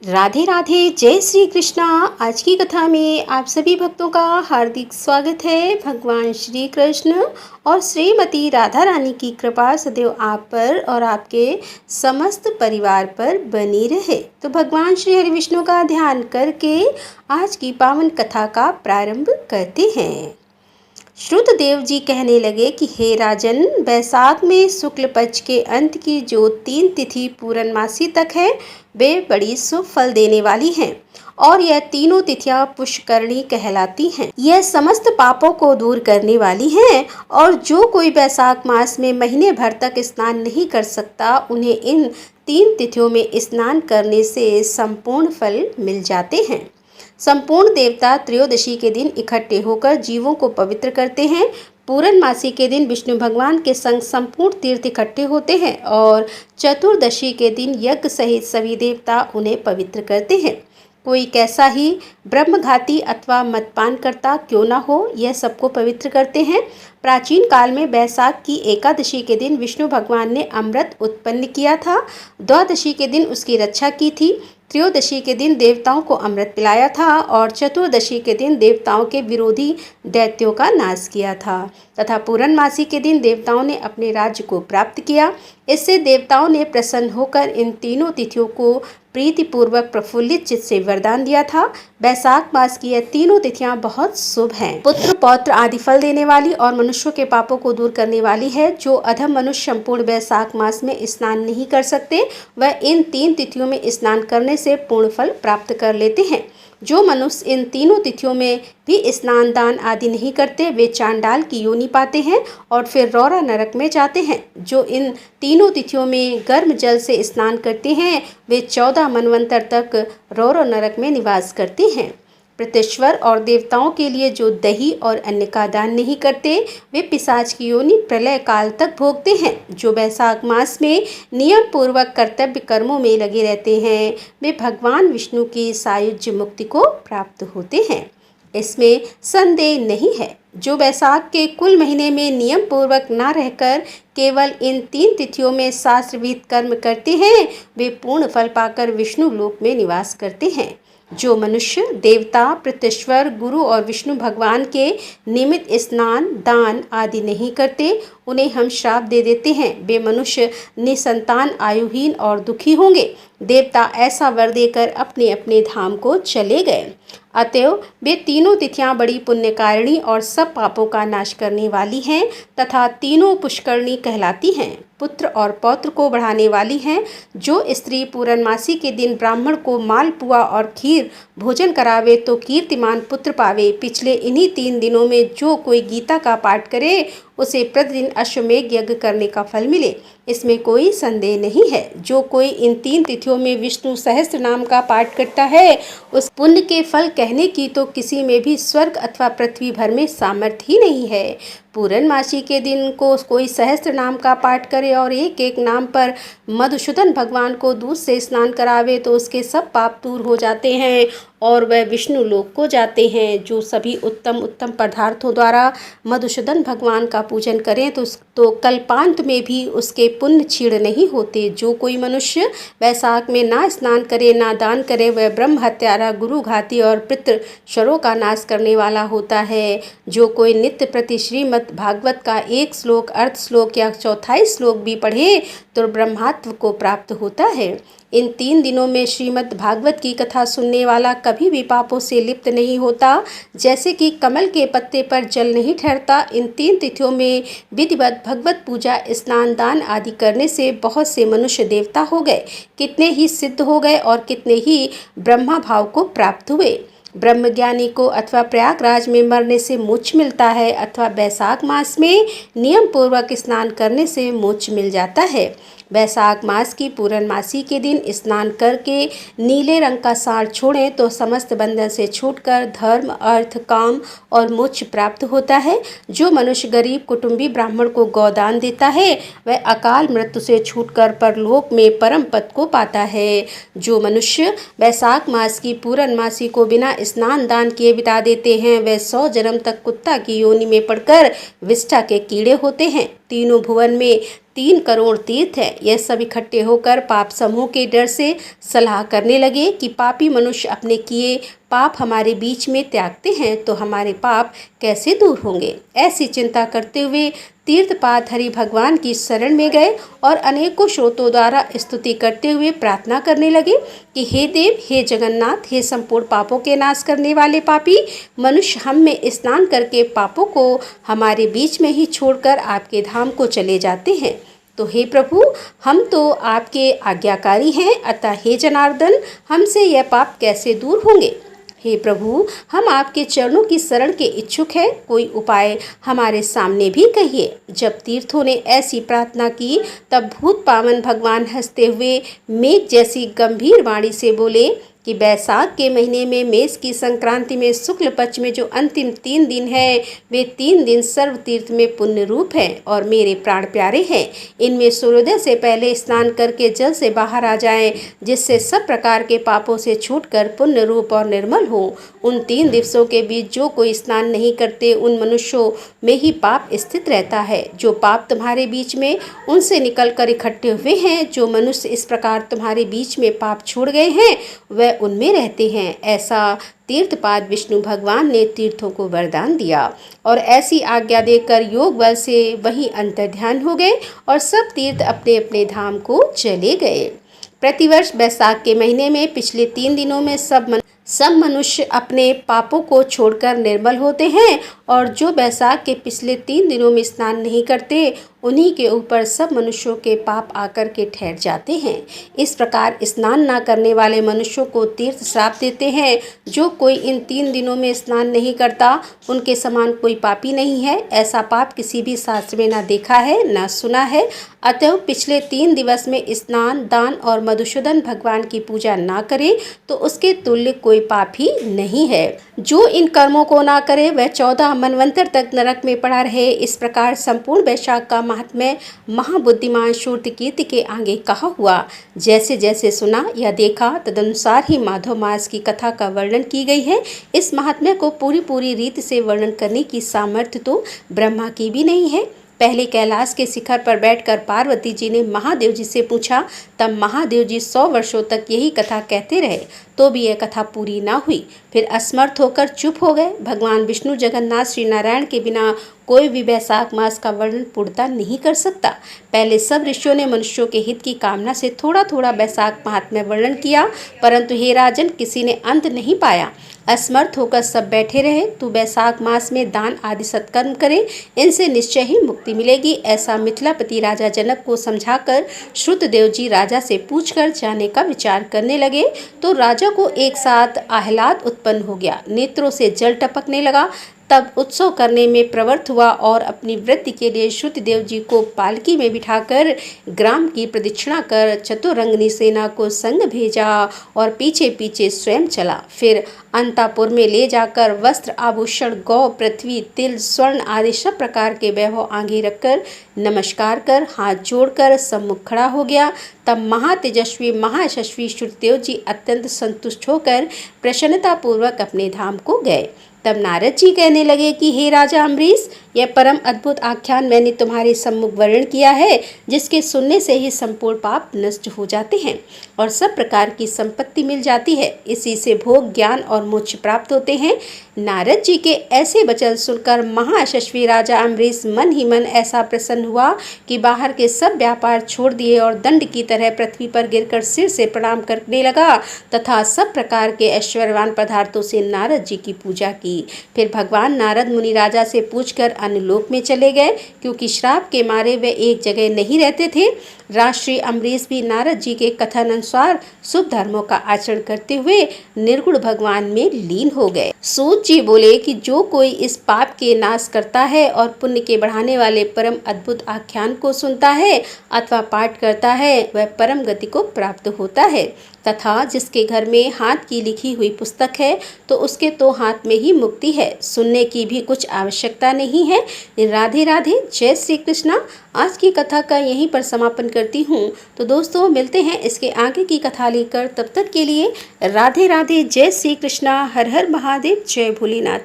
राधे राधे, जय श्री कृष्णा। आज की कथा में आप सभी भक्तों का हार्दिक स्वागत है। भगवान श्री कृष्ण और श्रीमती राधा रानी की कृपा सदैव आप पर और आपके समस्त परिवार पर बनी रहे। तो भगवान श्री हरि विष्णु का ध्यान करके आज की पावन कथा का प्रारंभ करते हैं। श्रुतदेव जी कहने लगे कि हे राजन, बैसाख में शुक्ल पक्ष के अंत की जो 3 तिथि पूर्णमासी तक है वे बड़ी शुभ फल देने वाली हैं और यह तीनों तिथियां पुष्करणी कहलाती हैं। यह समस्त पापों को दूर करने वाली हैं और जो कोई बैसाख मास में महीने भर तक स्नान नहीं कर सकता उन्हें इन 3 तिथियों में स्नान करने से संपूर्ण फल मिल जाते हैं। संपूर्ण देवता त्रयोदशी के दिन इकट्ठे होकर जीवों को पवित्र करते हैं। पूर्णमासी के दिन विष्णु भगवान के संग संपूर्ण तीर्थ इकट्ठे होते हैं और चतुर्दशी के दिन यज्ञ सहित सभी देवता उन्हें पवित्र करते हैं। कोई कैसा ही ब्रह्मघाती अथवा मदपान करता क्यों न हो, यह सबको पवित्र करते हैं। प्राचीन काल में बैसाख की एकादशी के दिन विष्णु भगवान ने अमृत उत्पन्न किया था। द्वादशी के दिन उसकी रक्षा की थी। त्रयोदशी के दिन देवताओं को अमृत पिलाया था और चतुर्दशी के दिन देवताओं के विरोधी दैत्यों का नाश किया था तथा पूर्णमासी के दिन देवताओं ने अपने राज्य को प्राप्त किया। इससे देवताओं ने प्रसन्न होकर इन तीनों तिथियों को प्रीतिपूर्वक प्रफुल्लित चित्त से वरदान दिया था। बैसाख मास की यह तीनों तिथियां बहुत शुभ हैं। पुत्र पौत्र आदि फल देने वाली और मनुष्यों के पापों को दूर करने वाली है। जो अधम मनुष्य संपूर्ण बैसाख मास में स्नान नहीं कर सकते वह इन 3 तिथियों में स्नान करने से पूर्ण फल प्राप्त कर लेते हैं। जो मनुष्य इन तीनों तिथियों में भी स्नान दान आदि नहीं करते वे चांडाल की योनि पाते हैं और फिर रौरा नरक में जाते हैं। जो इन तीनों तिथियों में गर्म जल से स्नान करते हैं वे 14 मनवंतर तक रौरा नरक में निवास करते हैं। प्रत्यश्वर और देवताओं के लिए जो दही और अन्न का दान नहीं करते वे पिशाच की योनि प्रलय काल तक भोगते हैं। जो बैसाख मास में नियम पूर्वक कर्तव्य कर्मों में लगे रहते हैं वे भगवान विष्णु की सायुज्य मुक्ति को प्राप्त होते हैं, इसमें संदेह नहीं है। जो बैसाख के कुल महीने में नियम पूर्वक न रहकर केवल इन 3 तिथियों में शास्त्रविहित कर्म करते हैं वे पूर्ण फल पाकर विष्णु लोक में निवास करते हैं। जो मनुष्य देवता प्रत्यश्वर गुरु और विष्णु भगवान के निमित्त स्नान दान आदि नहीं करते उन्हें हम श्राप दे देते हैं। वे मनुष्य निसंतान आयुहीन और दुखी होंगे। देवता ऐसा वर देकर अपने अपने धाम को चले गए। अतएव वे तीनों तिथियां बड़ी पुण्यकारिणी और सब पापों का नाश करने वाली हैं तथा तीनों पुष्करणी कहलाती हैं। पुत्र और पौत्र को बढ़ाने वाली हैं। जो स्त्री पूर्णमासी के दिन ब्राह्मण को मालपुआ और खीर भोजन करावे तो कीर्तिमान पुत्र पावे। पिछले इन्हीं 3 दिनों में जो कोई गीता का पाठ करे उसे प्रतिदिन अश्वमेघ यज्ञ करने का फल मिले, इसमें कोई संदेह नहीं है। जो कोई इन 3 तिथियों में विष्णु सहस्त्र नाम का पाठ करता है उस पुण्य के फल कहने की तो किसी में भी स्वर्ग अथवा पृथ्वी भर में सामर्थ्य ही नहीं है। पूर्णमासी के दिन को कोई सहस्त्र नाम का पाठ करे और एक एक नाम पर मधुसूदन भगवान को दूध से स्नान करावे तो उसके सब पाप दूर हो जाते हैं और वह विष्णु लोक को जाते हैं। जो सभी उत्तम उत्तम पदार्थों द्वारा मधुसूदन भगवान का पूजन करें तो कल्पांत में भी उसके पुण्य क्षीण नहीं होते। जो कोई मनुष्य बैसाख में ना स्नान करे ना दान करे वह ब्रह्म हत्यारा गुरु घाती और पितृशरों का नाश करने वाला होता है। जो कोई नित्य प्रति श्रीमद् भागवत का 1 श्लोक अर्ध श्लोक या चौथाई श्लोक भी पढ़े तो ब्रह्मत्व को प्राप्त होता है। इन 3 दिनों में श्रीमद् भागवत की कथा सुनने वाला कभी भी पापों से लिप्त नहीं होता। जैसे कि कमल के पत्ते पर जल नहीं ठहरता, इन 3 तिथियों में विधिवत भगवत पूजा स्नान दान आदि करने से बहुत से मनुष्य देवता हो गए, कितने ही सिद्ध हो गए और कितने ही ब्रह्मा भाव को प्राप्त हुए। ब्रह्मज्ञानी को अथवा प्रयागराज में मरने से मोक्ष मिलता है अथवा बैसाख मास में नियम पूर्वक स्नान करने से मोक्ष मिल जाता है। बैसाख मास की पूर्णमासी के दिन स्नान करके नीले रंग का सार छोड़ें तो समस्त बंधन से छूटकर धर्म अर्थ काम और मोक्ष प्राप्त होता है। जो मनुष्य गरीब कुटुंबी ब्राह्मण को गौदान देता है वह अकाल मृत्यु से छूटकर परलोक में परम पद को पाता है। जो मनुष्य बैसाख मास की पूर्णमासी को बिना स्नान दान किए बिता देते हैं वह 100 जन्म तक कुत्ता की योनि में पड़कर विष्ठा के कीड़े होते हैं। तीनों भुवन में 3 करोड़ तीर्थ हैं। यह सब इकट्ठे होकर पाप समूह के डर से सलाह करने लगे कि पापी मनुष्य अपने किए पाप हमारे बीच में त्यागते हैं तो हमारे पाप कैसे दूर होंगे। ऐसी चिंता करते हुए तीर्थपाद हरि भगवान की शरण में गए और अनेकों श्रोतों द्वारा स्तुति करते हुए प्रार्थना करने लगे कि हे देव, हे जगन्नाथ, हे संपूर्ण पापों के नाश करने वाले पापी मनुष्य, हम में स्नान करके पापों को हमारे बीच में ही छोड़कर आपके धाम को चले जाते हैं। तो हे प्रभु, हम तो आपके आज्ञाकारी हैं, अतः हे जनार्दन, हमसे यह पाप कैसे दूर होंगे। हे प्रभु, हम आपके चरणों की शरण के इच्छुक हैं, कोई उपाय हमारे सामने भी कहिए। जब तीर्थों ने ऐसी प्रार्थना की तब भूत पावन भगवान हंसते हुए मेघ जैसी गंभीर वाणी से बोले कि बैसाख के महीने में मेष की संक्रांति में शुक्ल पक्ष में जो अंतिम 3 दिन है, वे 3 दिन सर्व तीर्थ में पुण्य रूप हैं और मेरे प्राण प्यारे हैं। इनमें सूर्योदय से पहले स्नान करके जल से बाहर आ जाएं, जिससे सब प्रकार के पापों से छूटकर पुण्य रूप और निर्मल हो। उन 3 दिवसों के बीच जो कोई स्नान नहीं करते उन मनुष्यों में ही पाप स्थित रहता है। जो पाप तुम्हारे बीच में उनसे निकल कर इकट्ठे हुए हैं, जो मनुष्य इस प्रकार तुम्हारे बीच में पाप छोड़ गए हैं वह उनमें रहते हैं। ऐसा तीर्थपाद विष्णु भगवान ने तीर्थों को वरदान दिया और ऐसी आज्ञा देकर योग बल से वही अंतर्ध्यान हो गए और सब तीर्थ अपने अपने धाम को चले गए। प्रतिवर्ष बैसाख के महीने में पिछले 3 दिनों में सब मनुष्य अपने पापों को छोड़कर निर्मल होते हैं और जो बैसाख के पिछले 3 दिनों में स्नान नहीं करते उन्हीं के ऊपर सब मनुष्यों के पाप आकर के ठहर जाते हैं। इस प्रकार स्नान न करने वाले मनुष्यों को तीर्थ श्राप देते हैं। जो कोई इन 3 दिनों में स्नान नहीं करता उनके समान कोई पापी नहीं है। ऐसा पाप किसी भी शास्त्र में न देखा है न सुना है। अतः पिछले 3 दिवस में स्नान, दान और मधुसूदन भगवान की पूजा ना करे तो उसके तुल्य कोई पाप ही नहीं है। जो इन कर्मों को ना करे वह 14 मनवंतर तक नरक में पड़ा रहे। इस प्रकार संपूर्ण वैशाख का महात्म्य महाबुद्धिमान शूर्तकीर्ति के आगे कहा हुआ। जैसे जैसे सुना या देखा तदनुसार ही माधव मास की कथा का वर्णन की गई है। इस महात्म्य को पूरी रीति से वर्णन करने की सामर्थ्य तो ब्रह्मा की भी नहीं है। पहले कैलाश के शिखर पर बैठकर पार्वती जी ने महादेव जी से पूछा, तब महादेव जी 100 वर्षों तक यही कथा कहते रहे तो भी यह कथा पूरी ना हुई। फिर असमर्थ होकर चुप हो गए। भगवान विष्णु, जगन्नाथ, श्री नारायण के बिना कोई भी वैशाख मास का वर्णन पूर्णता नहीं कर सकता। पहले सब ऋषियों ने मनुष्यों के हित की कामना से थोड़ा थोड़ा वैशाख महात्म्य वर्णन किया, परंतु हे राजन, किसी ने अंत नहीं पाया। असमर्थ होकर सब बैठे रहे। तू वैशाख मास में दान आदि सत्कर्म करे, इनसे निश्चय ही मुक्ति मिलेगी। ऐसा मिथिलापति राजा जनक को समझाकर श्रुतदेव जी राजा से पूछकर जाने का विचार करने लगे तो राजा को एक साथ आह्लाद उत्पन्न हो गया। नेत्रों से जल टपकने लगा। तब उत्सव करने में प्रवृत्त हुआ और अपनी वृत्ति के लिए श्रुतदेव जी को पालकी में बिठाकर ग्राम की प्रदक्षिणा कर चतुरंगनी सेना को संग भेजा और पीछे पीछे स्वयं चला। फिर अंतापुर में ले जाकर वस्त्र, आभूषण, गौ, पृथ्वी, तिल, स्वर्ण आदि सब प्रकार के वैभव आगे रखकर नमस्कार कर हाथ जोड़कर सम्मुख खड़ा हो गया। तब महातेजस्वी महायशस्वी श्रुतदेव जी अत्यंत संतुष्ट होकर प्रसन्नतापूर्वक अपने धाम को गए। तब नारद जी कहने लगे कि हे राजा अम्बरीश, यह परम अद्भुत आख्यान मैंने तुम्हारे सम्मुख वर्णन किया है, जिसके सुनने से ही संपूर्ण पाप नष्ट हो जाते हैं और सब प्रकार की संपत्ति मिल जाती है। इसी से भोग, ज्ञान और मोक्ष प्राप्त होते हैं। नारद जी के ऐसे वचन सुनकर महायशस्वी राजा अम्बरीश मन ही मन ऐसा प्रसन्न हुआ कि बाहर के सब व्यापार छोड़ दिए और दंड की तरह पृथ्वी पर गिरकर सिर से प्रणाम करने लगा तथा सब प्रकार के ऐश्वर्यवान पदार्थों से नारद जी की पूजा की। फिर भगवान नारद मुनि राजा से पूछकर अन्यलोक में चले गए, क्योंकि श्राप के मारे वे एक जगह नहीं रहते थे। राजश्री अम्बरीश भी नारद जी के कथन अनुसार शुभ धर्मों का आचरण करते हुए निर्गुण भगवान में लीन हो गए। सूत जी बोले कि जो कोई इस पाप के नाश करता है और पुण्य के बढ़ाने वाले परम अद्भुत आख्यान को सुनता है अथवा पाठ करता है वह परम गति को प्राप्त होता है, तथा जिसके घर में हाथ की लिखी हुई पुस्तक है तो उसके तो हाथ में ही मुक्ति है, सुनने की भी कुछ आवश्यकता नहीं है। राधे राधे, जय श्री कृष्णा। आज की कथा का यहीं पर समापन करती हूँ। तो दोस्तों मिलते हैं इसके आगे की कथा लेकर, तब तक के लिए राधे राधे, जय श्री कृष्णा, हर हर महादेव, जय भोलेनाथ।